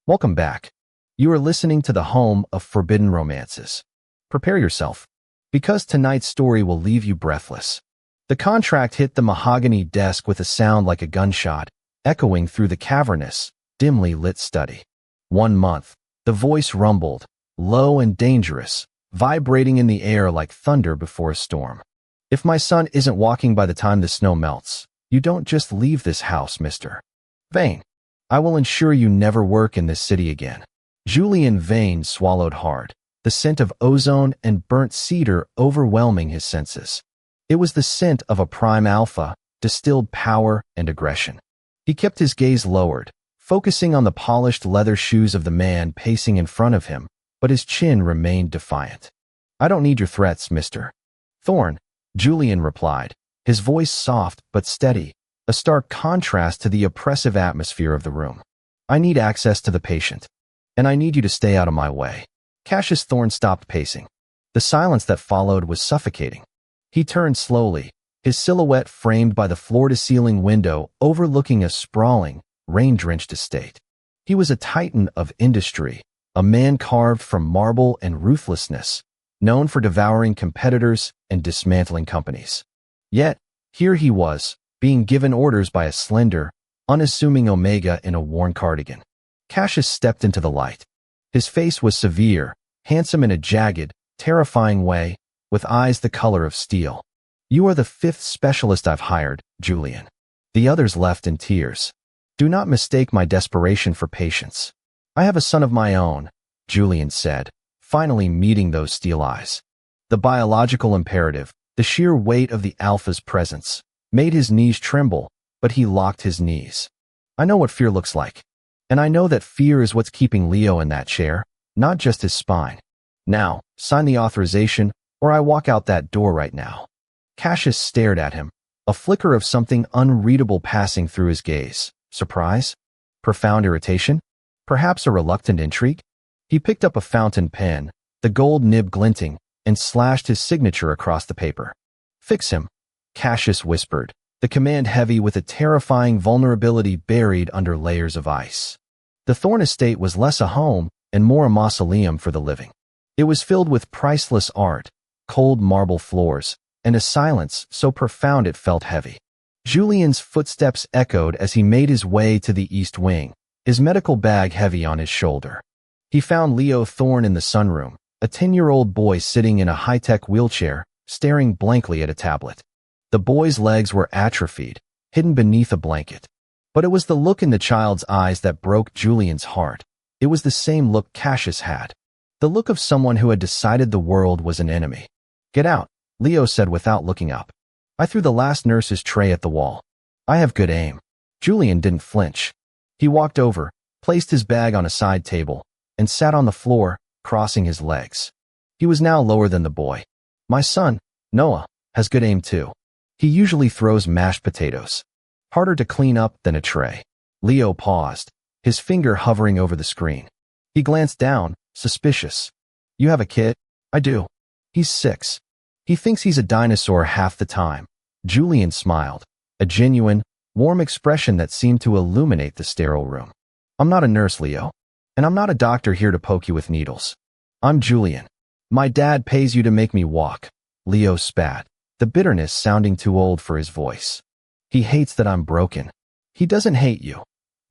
Welcome back. You are listening to the home of forbidden romances. Prepare yourself, because tonight's story will leave you breathless. The contract hit the mahogany desk with a sound like a gunshot, echoing through the cavernous, dimly lit study. 1 month. The voice rumbled, low and dangerous, vibrating in the air like thunder before a storm. If my son isn't walking by the time the snow melts, you don't just leave this house, Mr. Vane. I will ensure you never work in this city again. Julian Vane swallowed hard, the scent of ozone and burnt cedar overwhelming his senses. It was the scent of a prime alpha, distilled power and aggression. He kept his gaze lowered, focusing on the polished leather shoes of the man pacing in front of him, but his chin remained defiant. I don't need your threats, Mr. Thorne, Julian replied, his voice soft but steady, a stark contrast to the oppressive atmosphere of the room. I need access to the patient, and I need you to stay out of my way. Cassius Thorne stopped pacing. The silence that followed was suffocating. He turned slowly, his silhouette framed by the floor-to-ceiling window overlooking a sprawling, rain-drenched estate. He was a titan of industry, a man carved from marble and ruthlessness, known for devouring competitors and dismantling companies. Yet, here he was, being given orders by a slender, unassuming Omega in a worn cardigan. Cassius stepped into the light. His face was severe, handsome in a jagged, terrifying way, with eyes the color of steel. You are the 5th specialist I've hired, Julian. The others left in tears. Do not mistake my desperation for patience. I have a son of my own, Julian said, finally meeting those steel eyes. The biological imperative, the sheer weight of the alpha's presence, made his knees tremble, but he locked his knees. I know what fear looks like. And I know that fear is what's keeping Leo in that chair, not just his spine. Now, sign the authorization, or I walk out that door right now. Cassius stared at him, a flicker of something unreadable passing through his gaze. Surprise? Profound irritation? Perhaps a reluctant intrigue? He picked up a fountain pen, the gold nib glinting, and slashed his signature across the paper. Fix him, Cassius whispered, the command heavy with a terrifying vulnerability buried under layers of ice. The Thorne estate was less a home and more a mausoleum for the living. It was filled with priceless art, cold marble floors, and a silence so profound it felt heavy. Julian's footsteps echoed as he made his way to the east wing, his medical bag heavy on his shoulder. He found Leo Thorne in the sunroom, a 10-year-old boy sitting in a high-tech wheelchair, staring blankly at a tablet. The boy's legs were atrophied, hidden beneath a blanket. But it was the look in the child's eyes that broke Julian's heart. It was the same look Cassius had. The look of someone who had decided the world was an enemy. Get out, Leo said without looking up. I threw the last nurse's tray at the wall. I have good aim. Julian didn't flinch. He walked over, placed his bag on a side table, and sat on the floor, crossing his legs. He was now lower than the boy. My son, Noah, has good aim too. He usually throws mashed potatoes. Harder to clean up than a tray. Leo paused, his finger hovering over the screen. He glanced down, suspicious. You have a kid? I do. He's 6. He thinks he's a dinosaur half the time. Julian smiled, a genuine, warm expression that seemed to illuminate the sterile room. I'm not a nurse, Leo. And I'm not a doctor here to poke you with needles. I'm Julian. My dad pays you to make me walk. Leo spat, the bitterness sounding too old for his voice. He hates that I'm broken. He doesn't hate you,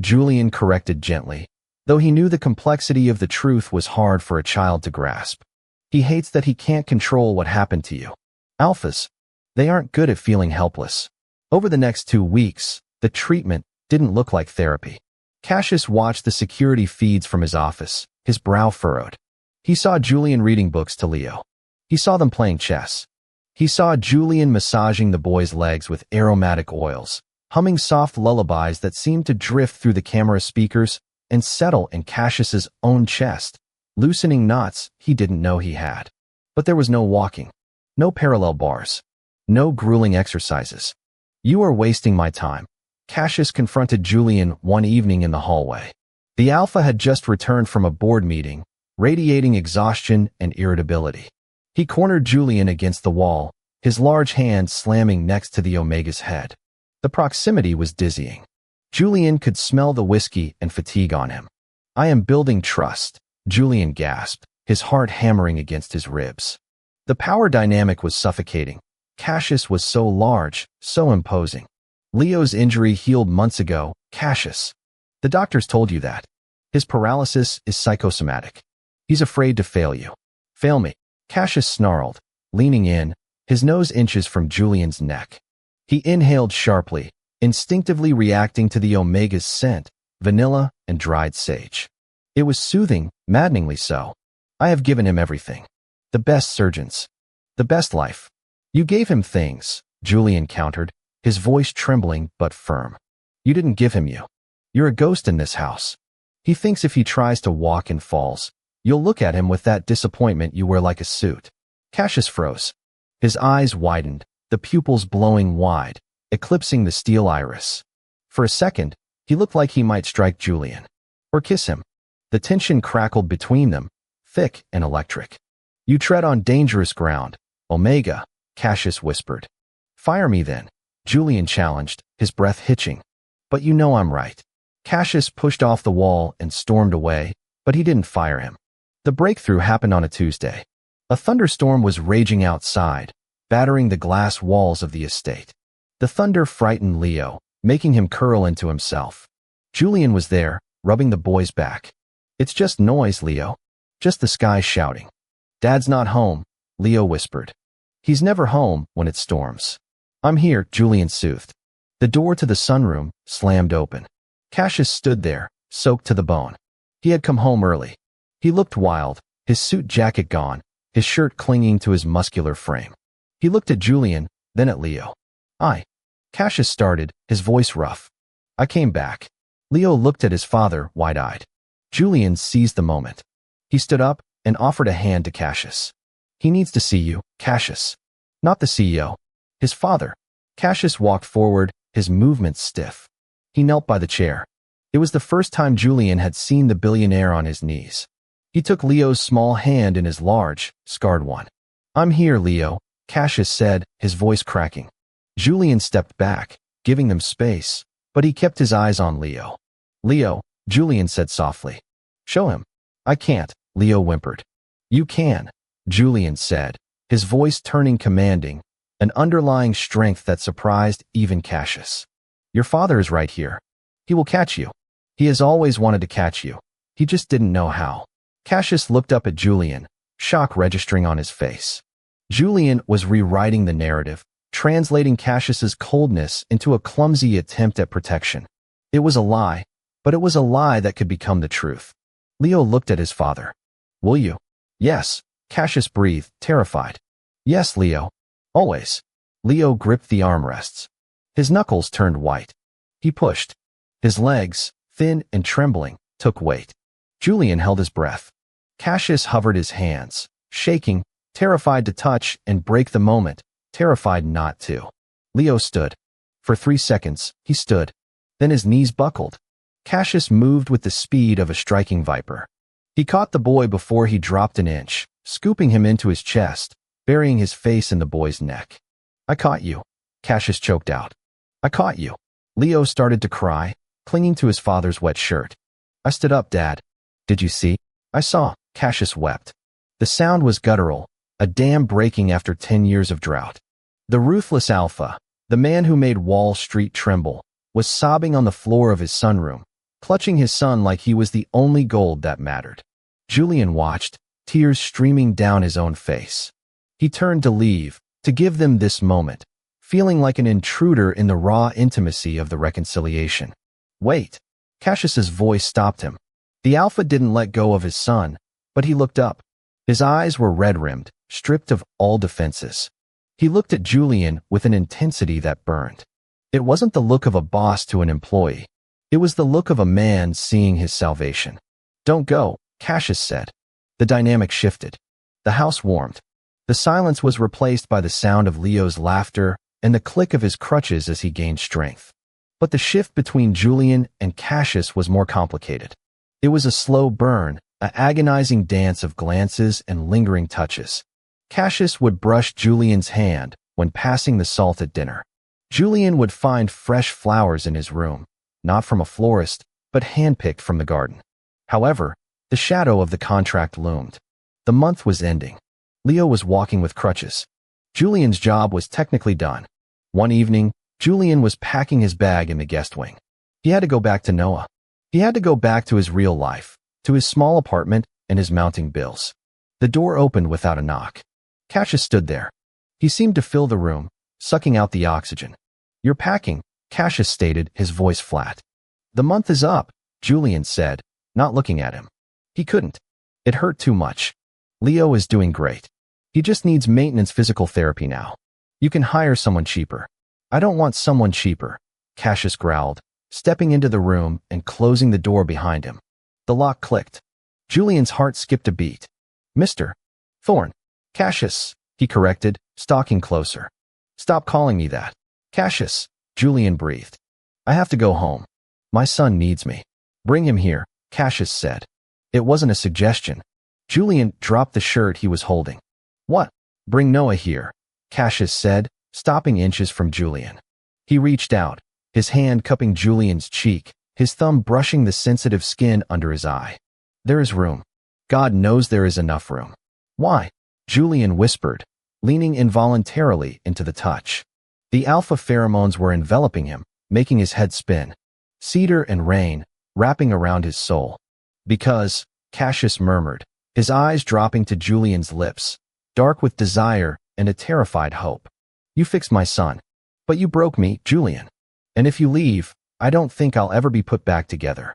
Julian corrected gently, though he knew the complexity of the truth was hard for a child to grasp. He hates that he can't control what happened to you. Alphas, they aren't good at feeling helpless. Over the next 2 weeks, the treatment didn't look like therapy. Cassius watched the security feeds from his office, his brow furrowed. He saw Julian reading books to Leo. He saw them playing chess. He saw Julian massaging the boy's legs with aromatic oils, humming soft lullabies that seemed to drift through the camera speakers and settle in Cassius's own chest, loosening knots he didn't know he had. But there was no walking, no parallel bars, no grueling exercises. You are wasting my time, Cassius confronted Julian one evening in the hallway. The Alpha had just returned from a board meeting, radiating exhaustion and irritability. He cornered Julian against the wall, his large hand slamming next to the Omega's head. The proximity was dizzying. Julian could smell the whiskey and fatigue on him. I am building trust, Julian gasped, his heart hammering against his ribs. The power dynamic was suffocating. Cassius was so large, so imposing. Leo's injury healed months ago, Cassius. The doctors told you that. His paralysis is psychosomatic. He's afraid to fail you. Fail me, Cassius snarled, leaning in, his nose inches from Julian's neck. He inhaled sharply, instinctively reacting to the Omega's scent, vanilla and dried sage. It was soothing, maddeningly so. I have given him everything. The best surgeons. The best life. You gave him things, Julian countered, his voice trembling but firm. You didn't give him you. You're a ghost in this house. He thinks if he tries to walk and falls, you'll look at him with that disappointment you wear like a suit. Cassius froze. His eyes widened, the pupils blowing wide, eclipsing the steel iris. For a second, he looked like he might strike Julian. Or kiss him. The tension crackled between them, thick and electric. You tread on dangerous ground, Omega, Cassius whispered. Fire me then, Julian challenged, his breath hitching. But you know I'm right. Cassius pushed off the wall and stormed away, but he didn't fire him. The breakthrough happened on a Tuesday. A thunderstorm was raging outside, battering the glass walls of the estate. The thunder frightened Leo, making him curl into himself. Julian was there, rubbing the boy's back. It's just noise, Leo. Just the sky shouting. Dad's not home, Leo whispered. He's never home when it storms. I'm here, Julian soothed. The door to the sunroom slammed open. Cassius stood there, soaked to the bone. He had come home early. He looked wild, his suit jacket gone, his shirt clinging to his muscular frame. He looked at Julian, then at Leo. Cassius started, his voice rough. I came back. Leo looked at his father, wide-eyed. Julian seized the moment. He stood up and offered a hand to Cassius. He needs to see you, Cassius. Not the CEO. His father. Cassius walked forward, his movements stiff. He knelt by the chair. It was the first time Julian had seen the billionaire on his knees. He took Leo's small hand in his large, scarred one. I'm here, Leo, Cassius said, his voice cracking. Julian stepped back, giving them space, but he kept his eyes on Leo. Leo, Julian said softly. Show him. I can't, Leo whimpered. You can, Julian said, his voice turning commanding, an underlying strength that surprised even Cassius. Your father is right here. He will catch you. He has always wanted to catch you. He just didn't know how. Cassius looked up at Julian, shock registering on his face. Julian was rewriting the narrative, translating Cassius's coldness into a clumsy attempt at protection. It was a lie, but it was a lie that could become the truth. Leo looked at his father. Will you? Yes, Cassius breathed, terrified. Yes, Leo. Always. Leo gripped the armrests. His knuckles turned white. He pushed. His legs, thin and trembling, took weight. Julian held his breath. Cassius hovered his hands, shaking, terrified to touch and break the moment, terrified not to. Leo stood. For 3 seconds, he stood. Then his knees buckled. Cassius moved with the speed of a striking viper. He caught the boy before he dropped an inch, scooping him into his chest, burying his face in the boy's neck. I caught you, Cassius choked out. I caught you. Leo started to cry, clinging to his father's wet shirt. I stood up, Dad. Did you see? I saw, Cassius wept. The sound was guttural, a dam breaking after 10 years of drought. The ruthless alpha, the man who made Wall Street tremble, was sobbing on the floor of his sunroom, clutching his son like he was the only gold that mattered. Julian watched, tears streaming down his own face. He turned to leave, to give them this moment, feeling like an intruder in the raw intimacy of the reconciliation. Wait. Cassius's voice stopped him. The alpha didn't let go of his son, but he looked up. His eyes were red-rimmed, stripped of all defenses. He looked at Julian with an intensity that burned. It wasn't the look of a boss to an employee. It was the look of a man seeing his salvation. Don't go, Cassius said. The dynamic shifted. The house warmed. The silence was replaced by the sound of Leo's laughter and the click of his crutches as he gained strength. But the shift between Julian and Cassius was more complicated. It was a slow burn, an agonizing dance of glances and lingering touches. Cassius would brush Julian's hand when passing the salt at dinner. Julian would find fresh flowers in his room, not from a florist, but handpicked from the garden. However, the shadow of the contract loomed. The month was ending. Leo was walking with crutches. Julian's job was technically done. One evening, Julian was packing his bag in the guest wing. He had to go back to Noah. He had to go back to his real life, to his small apartment and his mounting bills. The door opened without a knock. Cassius stood there. He seemed to fill the room, sucking out the oxygen. "You're packing," Cassius stated, his voice flat. "The month is up," Julian said, not looking at him. He couldn't. It hurt too much. "Leo is doing great. He just needs maintenance physical therapy now. You can hire someone cheaper." "I don't want someone cheaper," Cassius growled, stepping into the room and closing the door behind him. The lock clicked. Julian's heart skipped a beat. "Mr. Thorne." "Cassius," he corrected, stalking closer. "Stop calling me that." "Cassius," Julian breathed. "I have to go home. My son needs me." "Bring him here," Cassius said. It wasn't a suggestion. Julian dropped the shirt he was holding. "What?" "Bring Noah here," Cassius said, stopping inches from Julian. He reached out, his hand cupping Julian's cheek, his thumb brushing the sensitive skin under his eye. "There is room. God knows there is enough room." "Why?" Julian whispered, leaning involuntarily into the touch. The alpha pheromones were enveloping him, making his head spin. Cedar and rain, wrapping around his soul. "Because," Cassius murmured, his eyes dropping to Julian's lips, dark with desire and a terrified hope. "You fixed my son. But you broke me, Julian. And if you leave, I don't think I'll ever be put back together."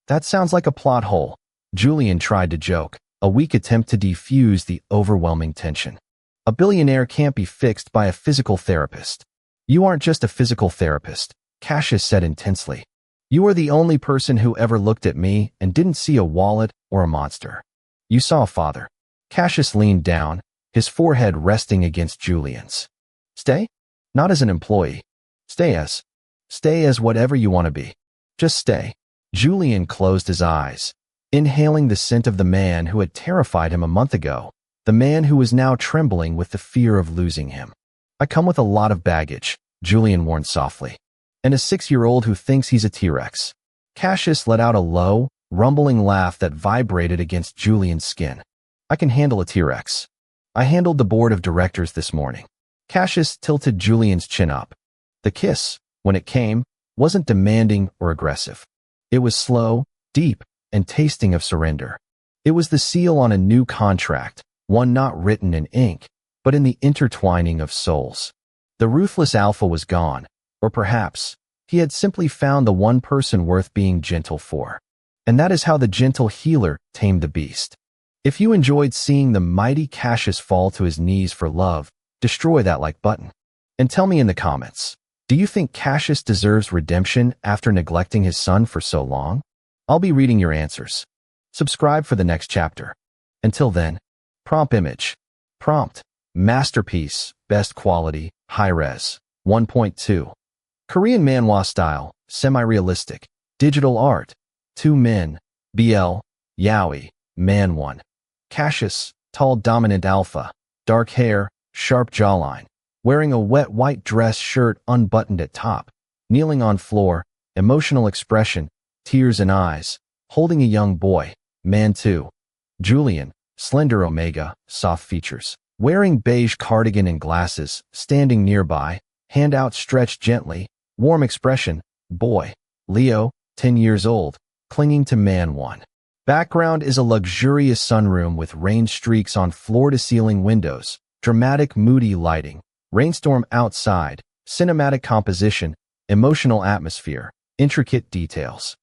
"That sounds like a plot hole," Julian tried to joke, a weak attempt to defuse the overwhelming tension. "A billionaire can't be fixed by a physical therapist." "You aren't just a physical therapist," Cassius said intensely. "You are the only person who ever looked at me and didn't see a wallet or a monster. You saw a father." Cassius leaned down, his forehead resting against Julian's. "Stay? Not as an employee. Stay as whatever you want to be. Just stay." Julian closed his eyes, inhaling the scent of the man who had terrified him a month ago, the man who was now trembling with the fear of losing him. "I come with a lot of baggage," Julian warned softly. "And a 6-year-old who thinks he's a T-Rex." Cassius let out a low, rumbling laugh that vibrated against Julian's skin. "I can handle a T-Rex. I handled the board of directors this morning." Cassius tilted Julian's chin up. The kiss, when it came, wasn't demanding or aggressive. It was slow, deep, and tasting of surrender. It was the seal on a new contract, one not written in ink, but in the intertwining of souls. The ruthless alpha was gone, or perhaps he had simply found the one person worth being gentle for. And that is how the gentle healer tamed the beast. If you enjoyed seeing the mighty Cassius fall to his knees for love, destroy that like button. And tell me in the comments, do you think Cassius deserves redemption after neglecting his son for so long? I'll be reading your answers. Subscribe for the next chapter. Until then, prompt image. Prompt, masterpiece, best quality, high-res, 1.2. Korean manhwa style, semi-realistic, digital art. 2 men, BL, Yaoi, man 1. Cassius, tall dominant alpha, dark hair, sharp jawline, wearing a wet white dress shirt unbuttoned at top, kneeling on floor, emotional expression, tears in eyes, holding a young boy, man 2. Julian, slender omega, soft features, wearing beige cardigan and glasses, standing nearby, hand outstretched gently, warm expression, boy. Leo, 10 years old, clinging to man 1. Background is a luxurious sunroom with rain streaks on floor-to-ceiling windows, dramatic moody lighting, rainstorm outside, cinematic composition, emotional atmosphere, intricate details.